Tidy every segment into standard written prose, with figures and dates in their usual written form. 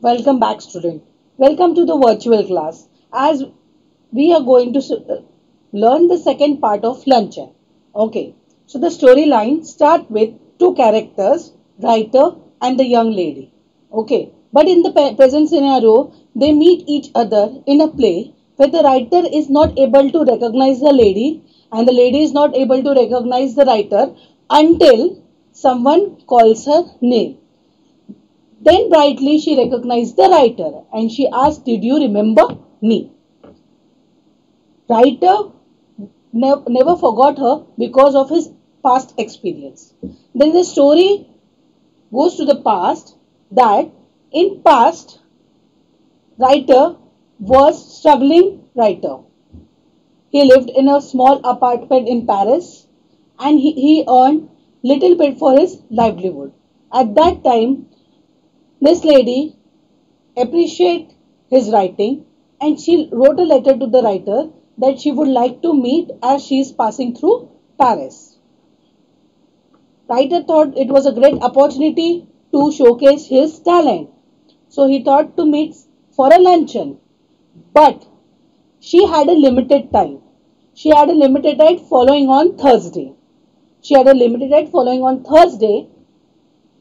Welcome back, student. Welcome to the virtual class. As we are going to learn the second part of luncheon. Okay. So the storyline start with two characters, writer and the young lady. Okay. But in the present scenario, they meet each other in a play where the writer is not able to recognize the lady and the lady is not able to recognize the writer until someone calls her name. Then brightly she recognized the writer and she asked, "Did you remember me?" Writer never forgot her because of his past experience. Then the story goes to the past that in past writer was struggling writer. He lived in a small apartment in Paris and he earned little bit for his livelihood. At that time, this lady appreciated his writing and she wrote a letter to the writer that she would like to meet as she is passing through Paris. Writer thought it was a great opportunity to showcase his talent. So he thought to meet for a luncheon. But she had a limited time. She had a limited time following on Thursday. She had a limited time following on Thursday,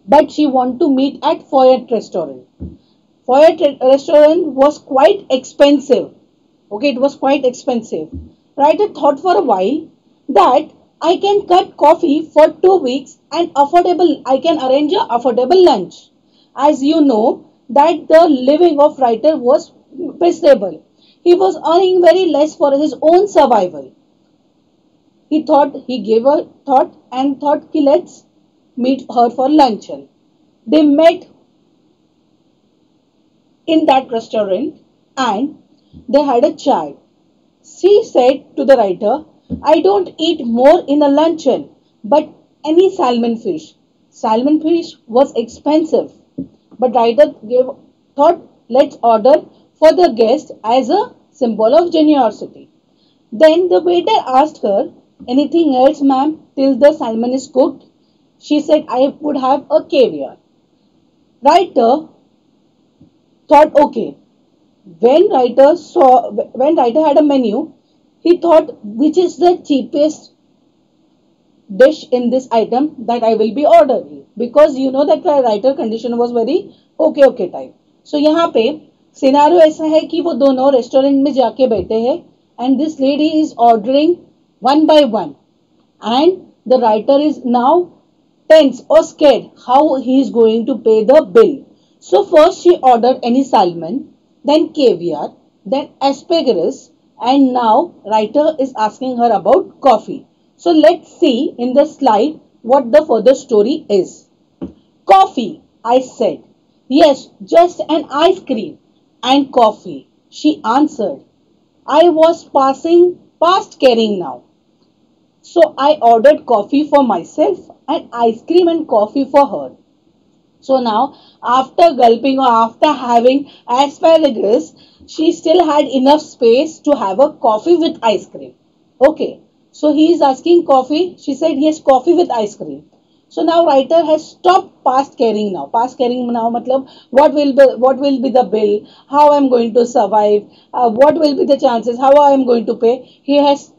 but she wanted to meet at Foyet restaurant. Foyet restaurant was quite expensive. Okay, it was quite expensive. Writer thought for a while that I can cut coffee for 2 weeks and I can arrange a affordable lunch. As you know that the living of writer was miserable. He was earning very less for his own survival. He gave a thought and thought, let's meet her for luncheon. They met in that restaurant and they had a chat. She said to the writer, "I don't eat more in a luncheon, but any salmon fish." Salmon fish was expensive, but writer thought, let's order for the guest as a symbol of generosity. Then the waiter asked her, "Anything else, ma'am, till the salmon is cooked?" She said, "I would have a caviar." Writer thought, okay. When writer had a menu, he thought, which is the cheapest dish in this item that I will be ordering, because you know that writer condition was very okay type. So यहाँ पे scenario ऐसा है कि वो दोनों restaurant में जाके बैठे हैं and this lady is ordering one by one and the writer is now tense or scared how he is going to pay the bill. So first she ordered any salmon, then caviar, then asparagus, and now writer is asking her about coffee. So let's see in the slide what the further story is. "Coffee," I said. "Yes, just an ice cream and coffee," she answered. I was passing past caring now. So I ordered coffee for myself and ice cream and coffee for her. So now, after gulping or after having asparagus, she still had enough space to have a coffee with ice cream. Okay. So he is asking coffee. She said, yes, coffee with ice cream. So now writer has stopped past caring now. Past caring now matlab what will be the bill, how I am going to survive, what will be the chances, how I am going to pay. He has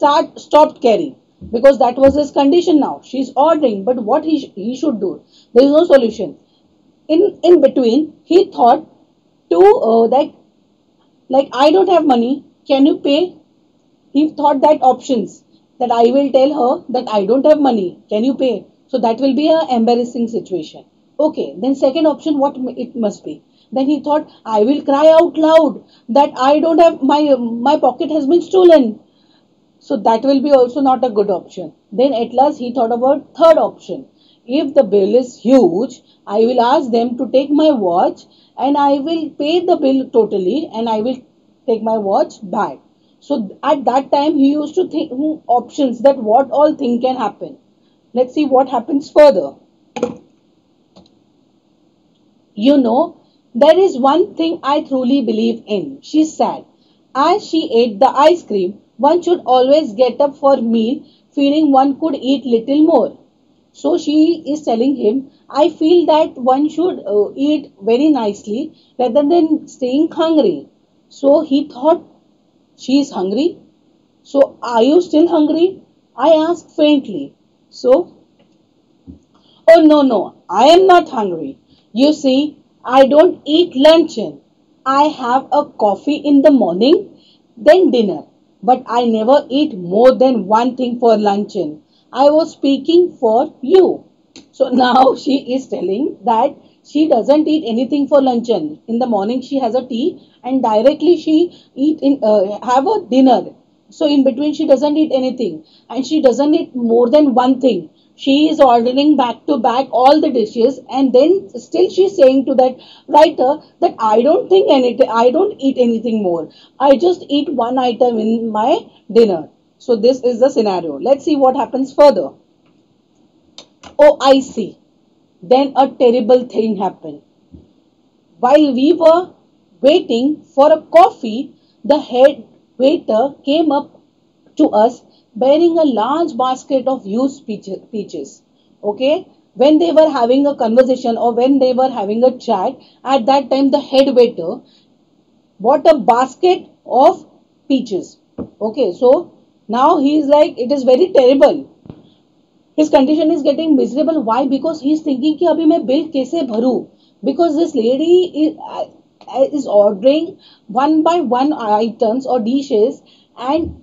stopped caring because that was his condition now. She is ordering, but what he should do? There is no solution. In between, he thought to that like I don't have money. Can you pay? He thought that options that I will tell her that I don't have money. Can you pay? So that will be an embarrassing situation. Okay, then second option, what it must be? Then he thought, I will cry out loud that I don't have my pocket has been stolen. So that will be also not a good option. Then at last he thought about third option. If the bill is huge, I will ask them to take my watch and I will pay the bill totally and I will take my watch back. So at that time he used to think options that what all thing can happen. Let's see what happens further. You know, there is one thing I truly believe in, she said. As she ate the ice cream, one should always get up for meal feeling one could eat little more. So she is telling him, I feel that one should eat very nicely rather than staying hungry. So he thought she is hungry. So are you still hungry? I asked faintly. So, oh no, no, I am not hungry. You see, I don't eat luncheon. I have a coffee in the morning, then dinner. But I never eat more than one thing for luncheon. I was speaking for you. So now she is telling that she doesn't eat anything for luncheon. In the morning she has a tea and directly she eat in have a dinner. So in between she doesn't eat anything and she doesn't eat more than one thing. She is ordering back to back all the dishes and then still she's saying to that writer that I don't eat anything more. I just eat one item in my dinner. So this is the scenario. Let's see what happens further. Oh, I see. Then a terrible thing happened. While we were waiting for a coffee, the head waiter came up to us bearing a large basket of used peaches. Okay, when they were having a conversation or when they were having a chat, at that time the head waiter bought a basket of peaches. Okay, so now he is like, it is very terrible. His condition is getting miserable. Why? Because he is thinking कि अभी मैं bill कैसे भरूं? Because this lady is ordering one by one items or dishes, and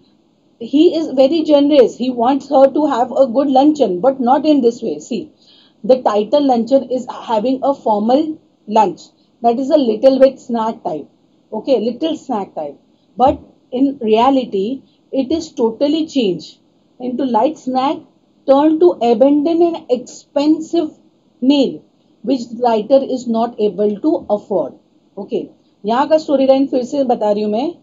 he is very generous. He wants her to have a good luncheon, but not in this way. See, the title luncheon is having a formal lunch. That is a little bit snack type. Okay, little snack type. But in reality, it is totally changed into light snack turned to abandon an expensive meal which the writer is not able to afford. Okay, यहाँ का story line फिर से बता रही हूँ मैं.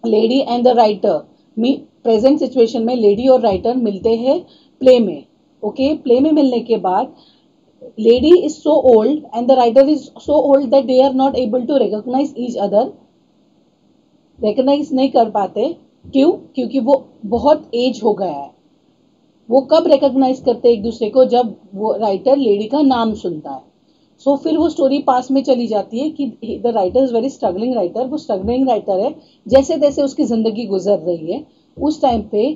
Lady and the writer, present situation में lady और राइटर मिलते हैं प्ले में. ओके, प्ले में मिलने के बाद lady is so old and the writer is so old that they are not able to recognise each other. Recognise नहीं कर पाते. क्यों? क्योंकि वो बहुत एज हो गया है. वो कब रिकॉग्नाइज करते एक दूसरे को? जब वो राइटर लेडी का नाम सुनता है. सो फिर वो स्टोरी पास में चली जाती है कि the writer is very struggling writer. वो स्ट्रगलिंग राइटर है, जैसे तैसे उसकी जिंदगी गुजर रही है. उस टाइम पे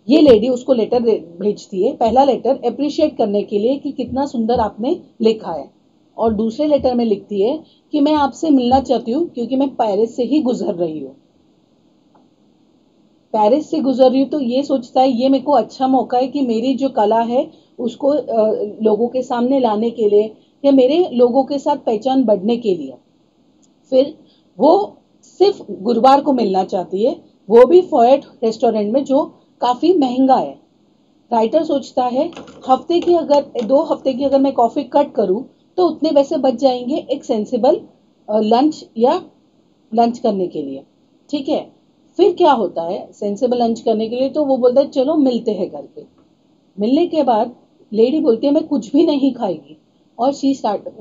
ये लेडी उसको लेटर भेजती है. पहला लेटर अप्रिशिएट करने के लिए कि कितना सुंदर आपने लिखा है, और दूसरे लेटर में लिखती है कि मैं आपसे मिलना चाहती हूँ क्योंकि मैं पेरिस से ही गुजर रही हूँ. पेरिस से गुजर रही हूँ तो ये सोचता है ये मेरे को अच्छा मौका है कि मेरी जो कला है उसको लोगों के सामने लाने के लिए या मेरे लोगों के साथ पहचान बढ़ने के लिए. फिर वो सिर्फ गुरुवार को मिलना चाहती है, वो भी फॉयट रेस्टोरेंट में जो काफी महंगा है. राइटर सोचता है हफ्ते की अगर 2 हफ्ते की अगर मैं कॉफी कट करूं तो उतने पैसे बच जाएंगे एक सेंसिबल लंच या लंच करने के लिए. ठीक है, फिर क्या होता है सेंसिबल लंच करने के लिए? तो वो बोलता है चलो मिलते हैं करके. मिलने के बाद लेडी बोलती है मैं कुछ भी नहीं खाएगी, और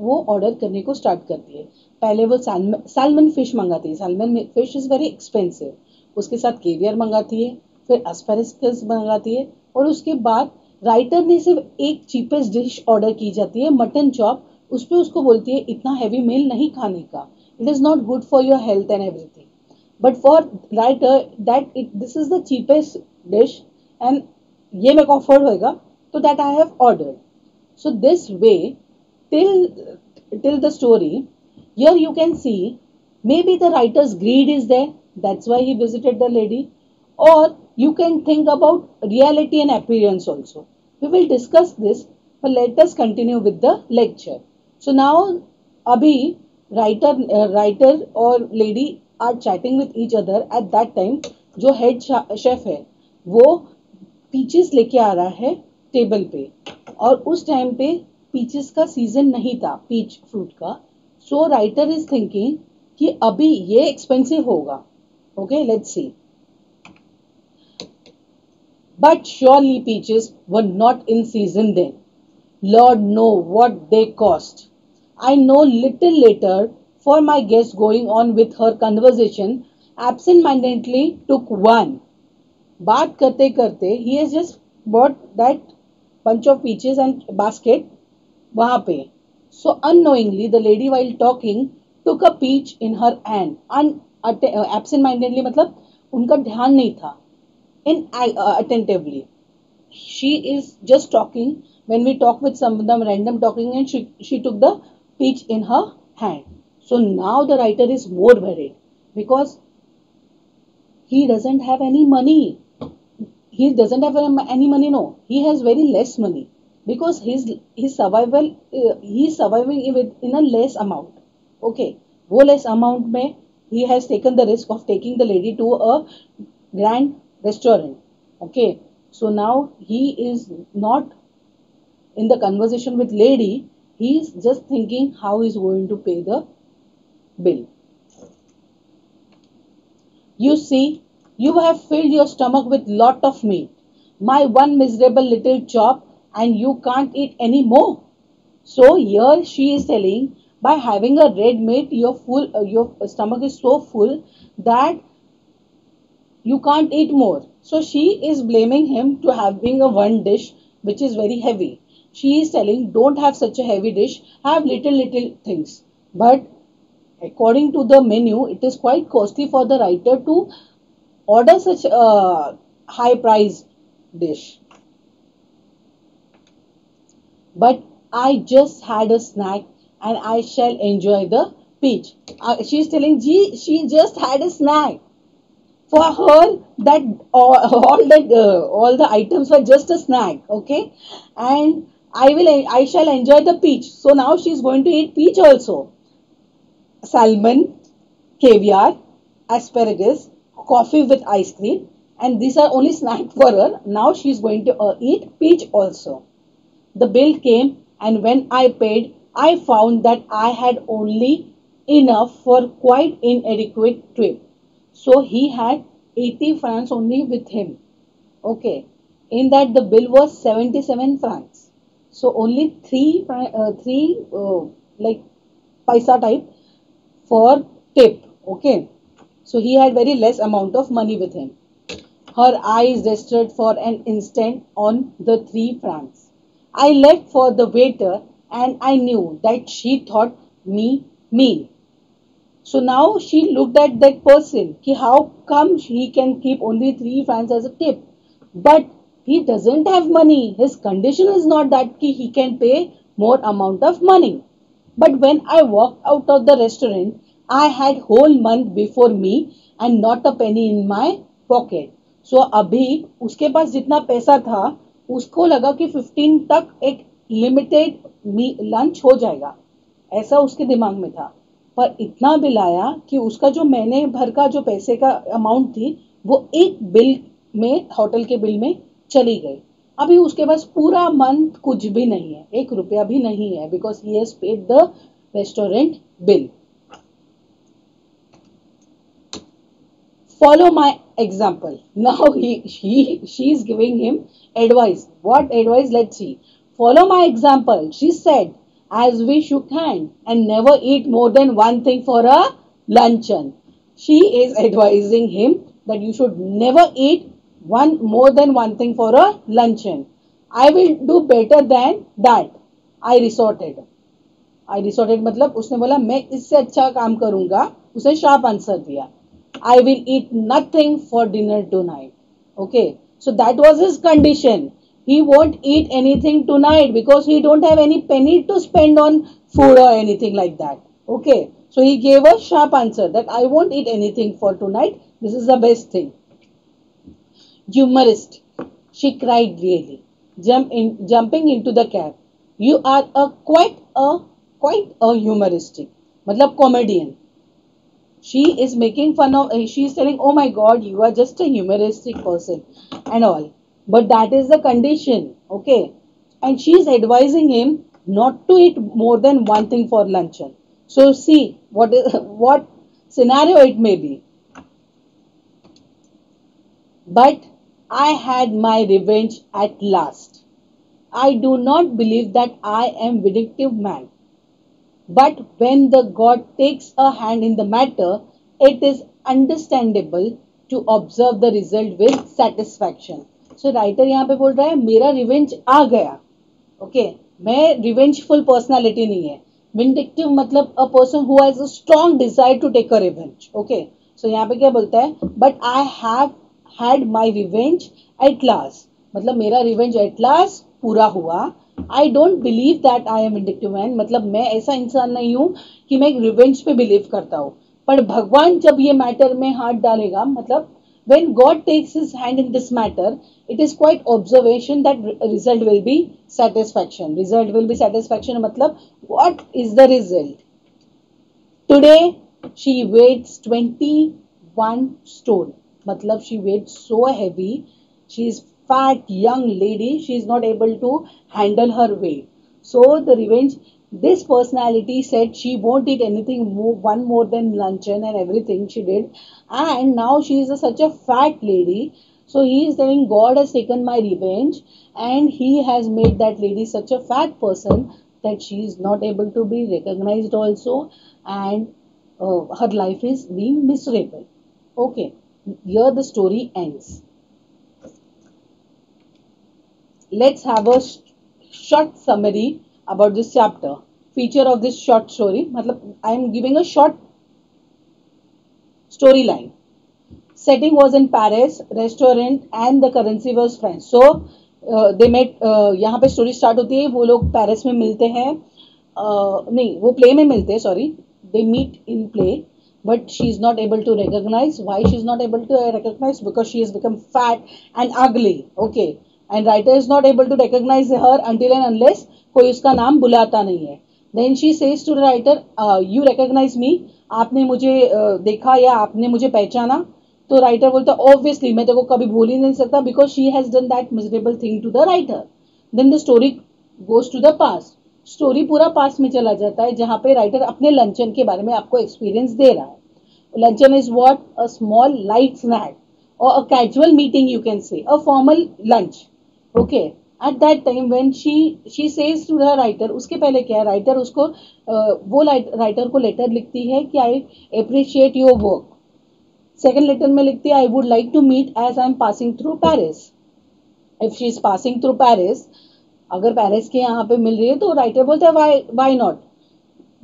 वो ऑर्डर करने को स्टार्ट करती है. पहले वो सैल्मन फिश मंगाती है. Salmon fish is very expensive. उसके साथ केवियर मंगाती है, फिर एस्पेरेगस मंगाती है, और उसके बाद राइटर ने सिर्फ एक चीपेस्ट डिश ऑर्डर की जाती है, मटन चॉप. उस पर उसको बोलती है इतना हैवी मील नहीं खाने का, it is not good for your health and everything. But for writer that this is the cheapest dish and ये मेरे को अफोर्ड होएगा, तो that I have ordered. So this way till the story, here you can see maybe the writer's greed is there, that's why he visited the lady, or you can think about reality and appearance also. We will discuss this, but let us continue with the lecture. So now abhi writer और lady are chatting with each other. At that time जो head chef है वो peaches लेके आ रहा है table पे, और उस टाइम पे पीचेस का सीजन नहीं था, पीच फ्रूट का. सो राइटर इज थिंकिंग कि अभी ये एक्सपेंसिव होगा. Okay, let's see. But surely peaches were not in season then. Lord know what they cost. I know little later for my guest going on with her conversation absent-mindedly took one. बात करते करते he has just bought that bunch of peaches and basket वहां पे. So unknowingly the lady while talking took a peach in her hand. Absent mindedly मतलब उनका ध्यान नहीं था. Attentively. She is just talking. When we talk with some of them random talking, and she took the peach in her hand. So now the writer is more worried because he doesn't have any money. He doesn't have any money. No, he has very less money because his survival he's surviving with in a less amount. Okay, वो less amount में he has taken the risk of taking the lady to a grand restaurant. Okay, so now he is not in the conversation with lady. He is just thinking how he is going to pay the bill. You see, you have filled your stomach with lot of meat. My one miserable little chop, and you can't eat any more. So here she is telling, by having a red meat, your stomach is so full that you can't eat more. So she is blaming him to having a one dish which is very heavy. She is telling, don't have such a heavy dish, have little things. But according to the menu, it is quite costly for the writer to order such a high priced dish. But I just had a snack and I shall enjoy the peach. She is telling, gee, she just had a snack. For her, that all the items were just a snack, okay? And I shall enjoy the peach. So now she is going to eat peach also. Salmon, caviar, asparagus, coffee with ice cream, and these are only snacks for her. Now she is going to eat peach also. The bill came, and when I paid, I found that I had only enough for quite inadequate trip. So he had 80 francs only with him. Okay. In that the bill was 77 francs. So only three like paisa type for tip. Okay. So he had very less amount of money with him. Her eyes rested for an instant on the 3 francs. I left for the waiter and I knew that she thought me mean. So now she looked at that person. How come he can keep only 3 francs as a tip? But he doesn't have money. His condition is not that he can pay more amount of money. But when I walked out of the restaurant, I had whole month before me and not a penny in my pocket. So अभी उसके पास जितना पैसा था उसको लगा कि 15 तक एक लिमिटेड लंच हो जाएगा, ऐसा उसके दिमाग में था. पर इतना बिल आया कि उसका जो महीने भर का जो पैसे का अमाउंट थी वो एक बिल में, होटल के बिल में चली गई. अभी उसके पास पूरा मंथ कुछ भी नहीं है, 1 रुपया भी नहीं है, because he has paid the restaurant bill. Follow my example. Now she is giving him advice. What advice? Let's see. Follow my example, she said, as we shook hands, and never eat more than one thing for a luncheon. She is advising him that you should never eat more than one thing for a luncheon. I will do better than that. I resorted. मतलब उसने बोला मैं इससे अच्छा काम करूंगा. उसने sharp answer दिया. I will eat nothing for dinner tonight. Okay. So that was his condition. He won't eat anything tonight because he don't have any penny to spend on food or anything like that. Okay. So he gave a sharp answer that I won't eat anything for tonight. This is the best thing. Humorist. She cried really, jumping into the cab. You are quite a humoristic. मतलब comedian. She is making fun of, she is telling, oh my god, you are just a humoristic person and all. But that is the condition, okay. And she is advising him not to eat more than one thing for luncheon. So see what scenario it may be. But I had my revenge at last. I do not believe that I am vindictive man. But when the God takes a hand in the matter, it is understandable to observe the result with satisfaction. So writer यहाँ पे बोल रहा है मेरा revenge आ गया. Okay, मैं revengeful personality नहीं है. विंडिक्टिव मतलब a person who has a strong desire to take a revenge. Okay, so यहाँ पे क्या बोलता है, but I have had my revenge at last. मतलब मेरा रिवेंज एट लास्ट पूरा हुआ. I don't believe that I am vindictive man. मतलब मैं ऐसा इंसान नहीं हूं कि मैं रिवेंज पे बिलीव करता हूं. पर भगवान जब ये मैटर में हाथ डालेगा, मतलब when God takes his hand in this matter, it is quite observation that result will be satisfaction. Result will be satisfaction मतलब what is the result? Today she weighs 21 stone. मतलब she weighs so heavy. She is fat young lady. She is not able to handle her weight. So the revenge. This personality said she won't eat anything more, one more than luncheon and everything she did. And now she is such a fat lady. So he is telling God has taken my revenge and he has made that lady such a fat person that she is not able to be recognized also, and her life is being miserable. Okay, here the story ends. Let's have a short summary about this chapter. Feature of this short story, मतलब I am giving a short storyline. Setting was in Paris, restaurant and the currency was French. So they met. यहाँ पे story start होती है. वो लोग Paris में मिलते हैं. नहीं, वो प्ले में मिलते हैं. Sorry, they meet in play, but she is not able to recognize. Why she is not able to recognize? Because she has become fat and ugly. Okay, and writer is not able to recognize her until and unless कोई उसका नाम बुलाता नहीं है. Then she says to the writer, you recognize me? आपने मुझे देखा या आपने मुझे पहचाना? तो राइटर बोलता ऑब्वियसली मैं तेरे को कभी भूल ही नहीं सकता, because she has done that miserable thing to the writer. Then the story goes to the past. Story पूरा पास्ट में चला जाता है, जहां पे राइटर अपने लंचन के बारे में आपको एक्सपीरियंस दे रहा है. Luncheon is what? A small light snack और a casual meeting, you can say a formal lunch. Okay, at that time when she says to the writer, उसके पहले क्या है, राइटर उसको वो राइटर को लेटर लिखती है कि I appreciate your work. Second letter में लिखती है I would like to meet as I am passing through Paris. If she is passing through Paris, अगर पेरिस के यहाँ पे मिल रही है तो राइटर बोलता है why not,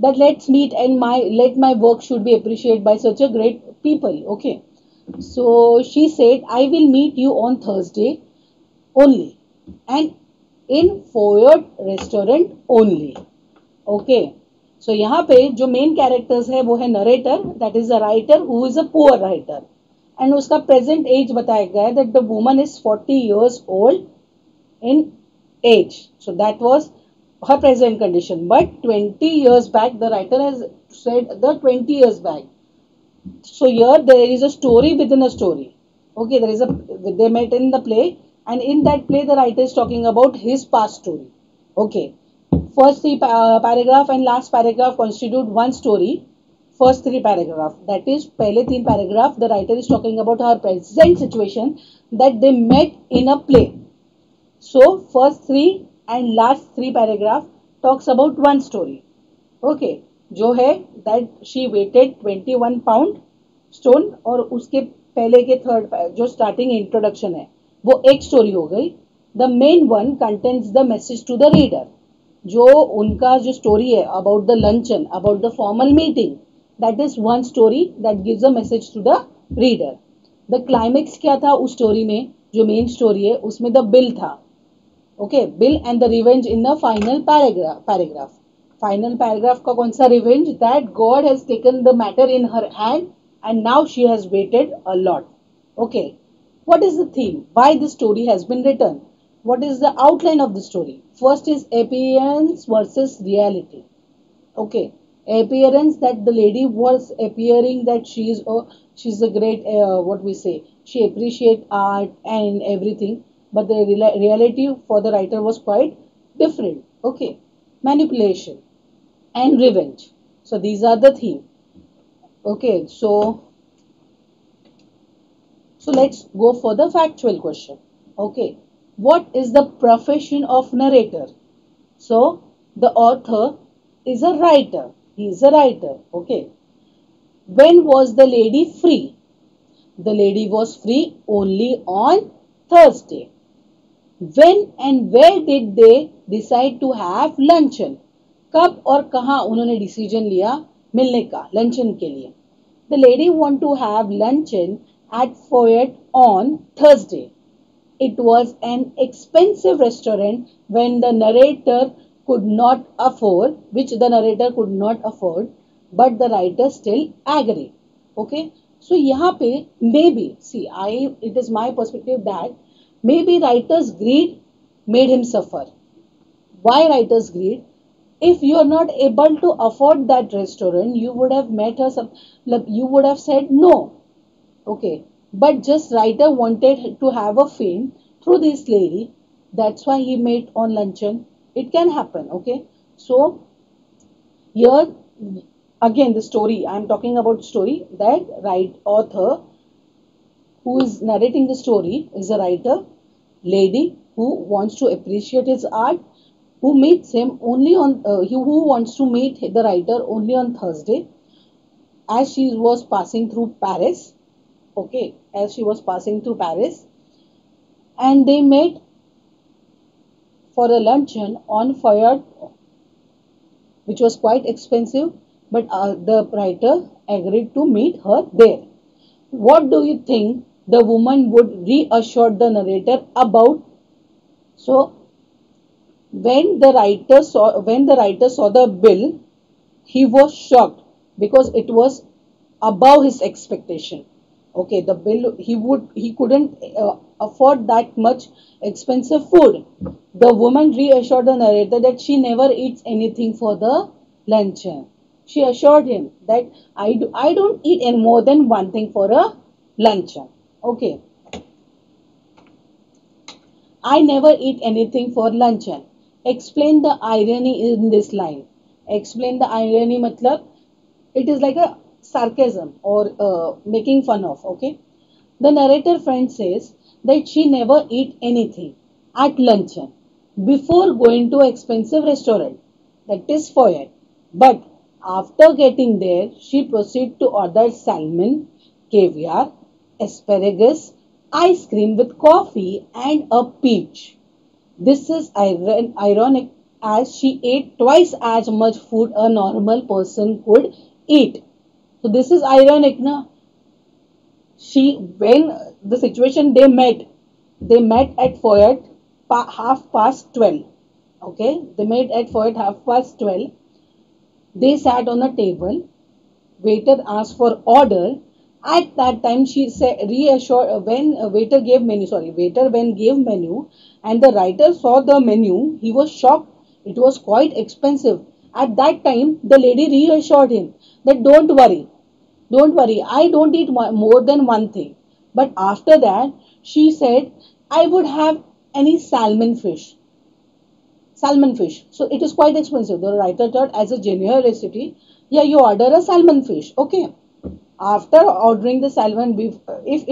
that let's meet and let my work should be appreciate by such a great people. Okay, so she said I will meet you on Thursday only and in फोयर्ड restaurant only. Okay, so यहाँ पे जो main characters है वो है narrator, that is a writer who is a poor writer, and उसका present age बताया गया है that the woman is 40 years old in age. So that was her present condition. But 20 years back, the writer has said the 20 years back. So here there is a story within a story. Okay, there is a, they met in the play, and in that play the writer is talking about his past story. Okay, first three paragraph and last paragraph constitute one story. First three paragraph, that is पहले तीन paragraph, the writer is talking about her present situation that they met in a play. So first three and last three paragraph talks about one story. Okay, जो है that she weighted 21 pound stone, और उसके पहले के third जो starting introduction है वो एक स्टोरी हो गई. The main one contents the message to the reader. जो उनका जो स्टोरी है about the luncheon, about the formal meeting, that is one story that gives a message to the reader. The climax क्या था उस story में, जो main story है उसमें द बिल था. Okay, bill and the revenge in the final paragraph. Final paragraph का कौन सा revenge? That God has taken the matter in her hand and now she has weighted a lot. Okay, what is the theme? Why this story has been written? What is the outline of the story? First is appearance versus reality. Okay, appearance, that the lady was appearing that she's a great what we say, she appreciate art and everything, but the reality for the writer was quite different. Okay, manipulation and revenge. So these are the theme. Okay, so let's go for the factual question. Okay, what is the profession of narrator? So the author is a writer. He is a writer. Okay. When was the lady free? The lady was free only on Thursday. When and where did they decide to have luncheon? कब और कहाँ उन्होंने decision लिया मिलने का luncheon के लिए? The lady want to have luncheon at Foyt on Thursday. It was an expensive restaurant when the narrator could not afford, which the narrator could not afford, but the writer still agreed. Okay, so यहाँ पे maybe see it is my perspective that maybe writer's greed made him suffer. Why writer's greed? If you are not able to afford that restaurant, you would have met her some, like, you would have said no. Okay, but just writer wanted to have a fame through this lady. That's why he made on luncheon. It can happen. Okay, so here again the story. I am talking about story that right author who is narrating the story is a writer, lady who wants to appreciate his art, who meets him only on who wants to meet the writer only on Thursday, as she was passing through Paris. Okay, as she was passing through Paris, and they met for a luncheon on Fayard, which was quite expensive, but the writer agreed to meet her there. What do you think the woman would reassure the narrator about? So when the writer saw the bill, he was shocked because it was above his expectation. Okay, the bill he couldn't afford that much expensive food. The woman reassured the narrator that she never eats anything for the luncheon. She assured him that I don't eat any more than one thing for a luncheon. Okay, I never eat anything for luncheon. Explain the irony in this line. Explain the irony matlab it is like a sarcasm or making fun of. Okay, the narrator friend says that she never eat anything at luncheon before going to expensive restaurant, that is Foyt. But after getting there, she proceed to order salmon, caviar, asparagus, ice cream with coffee, and a peach. This is ironic as she ate twice as much food a normal person could eat. So this is ironic, na? She when the situation they met at Foyt half past 12. Okay, they met at Foyt half past 12. They sat on a table. Waiter asked for order. At that time, she said reassured when waiter gave menu. Sorry, waiter when gave menu, and the writer saw the menu, he was shocked. It was quite expensive. At that time, the lady reassured him that don't worry, I don't eat more than one thing. But after that, she said, I would have any salmon fish. So it is quite expensive. The writer thought as a generosity, yeah, you order a salmon fish. Okay. After ordering the salmon beef, if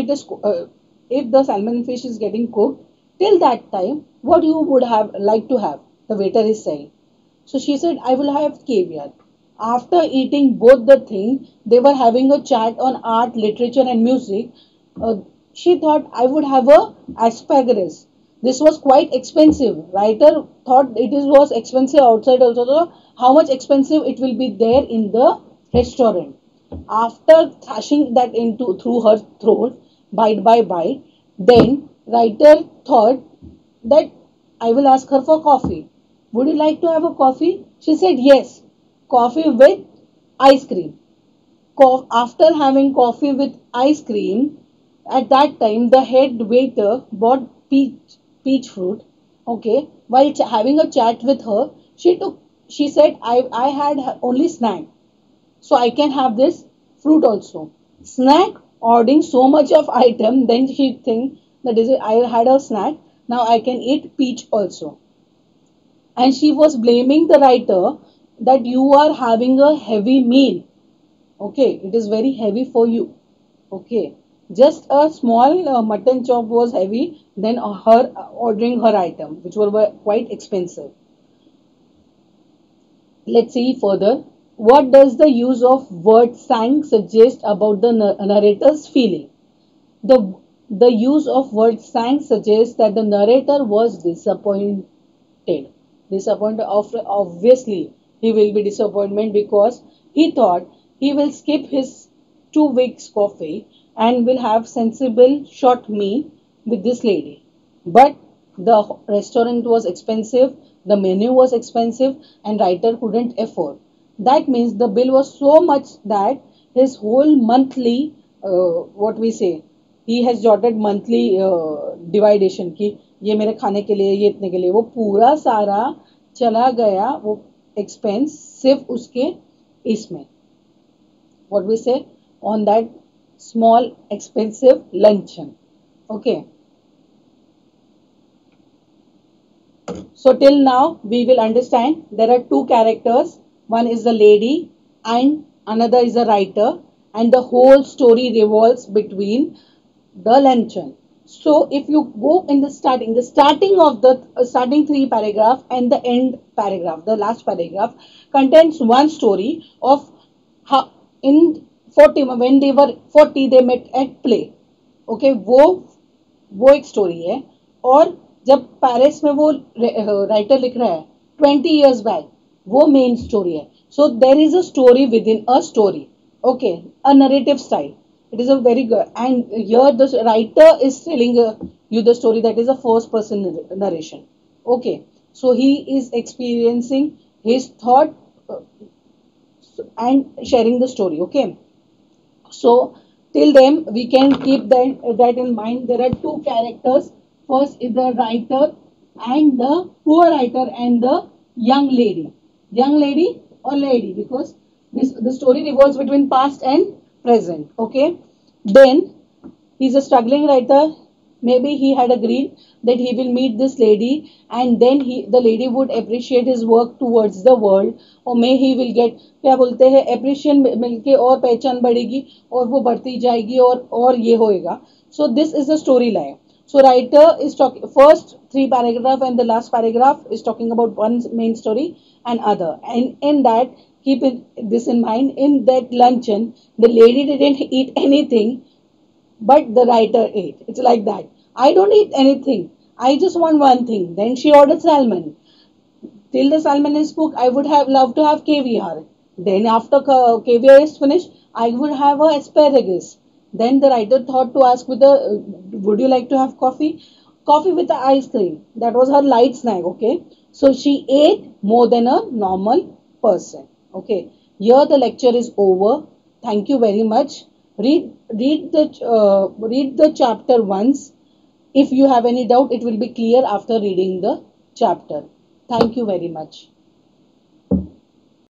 the salmon fish is getting cooked, till that time, what you would have liked to have, the waiter is saying. So she said, I will have caviar. After eating both the things, they were having a chat on art, literature, and music. She thought I would have a asparagus. This was quite expensive. Writer thought was expensive outside also. So how much expensive it will be there in the restaurant. After thrashing that into through her throat, bite by bite, then writer thought that I will ask her for coffee. Would you like to have a coffee? She said yes. Coffee with ice cream. After having coffee with ice cream, at that time the head waiter bought peach fruit. Okay, while having a chat with her, she said I had only snack, so I can have this fruit also. Snack ordering so much of item, then she think that is it, I had a snack. Now I can eat peach also. And she was blaming the writer that you are having a heavy meal. Okay, it is very heavy for you. Okay, just a small mutton chop was heavy than her ordering her item, which were quite expensive. Let's see further. What does the use of word sang suggest about the narrator's feeling? The The use of word sang suggests that the narrator was disappointed. Disappointed, obviously, he will be disappointed because he thought he will skip his 2 weeks coffee and will have sensible short meal with this lady. But the restaurant was expensive, the menu was expensive, and writer couldn't afford. That means the bill was so much that his whole monthly, what we say, he has jotted monthly dividation कि ये मेरे खाने के लिए ये इतने के लिए वो पूरा सारा चला गया वो एक्सपेंस सिर्फ उसके इसमें what we say on that small expensive luncheon. Okay, so till now we will understand there are two characters. One is the lady and another is a writer, and the whole story revolves between the luncheon. So if you go in the starting of the starting three paragraph and the end paragraph, the last paragraph contains one story of how in 40 when they were 40 they met at play. Okay, वो एक story है. और जब Paris में वो writer लिख रहा है 20 years बैक, वो मेन स्टोरी है. So there is a story within a story. Okay, a narrative style. It is a very good, and here the writer is telling you the story, that is a first person narration. Okay, so he is experiencing his thought and sharing the story. Okay, so till then we can keep that in mind. There are two characters. First is the writer and the poor writer and the young lady. Young lady or lady, because the story revolves between past and present. Okay, then he's a struggling writer. Maybe he had agreed that he will meet this lady, and then the lady would appreciate his work towards the world, or may he will get क्या बोलते हैं appreciation मिलके और पहचान बढ़ेगी और वो बढ़ती जाएगी और ये होएगा. So this is the storyline. So writer is talking first three paragraph and the last paragraph is talking about one main story and other, and in that keep this in mind. In that luncheon the lady didn't eat anything, but the writer ate. It's like that. I don't eat anything. I just want one thing. Then she ordered salmon. Till the salmon is cooked, I would have loved to have caviar. Then after caviar is finished, I would have a asparagus. Then the writer thought to ask with the, would you like to have coffee? Coffee with the ice cream. That was her light snack. Okay. So she ate more than a normal person. Okay. Here the lecture is over. Thank you very much. Read the chapter once. If you have any doubt, it will be clear after reading the chapter. Thank you very much.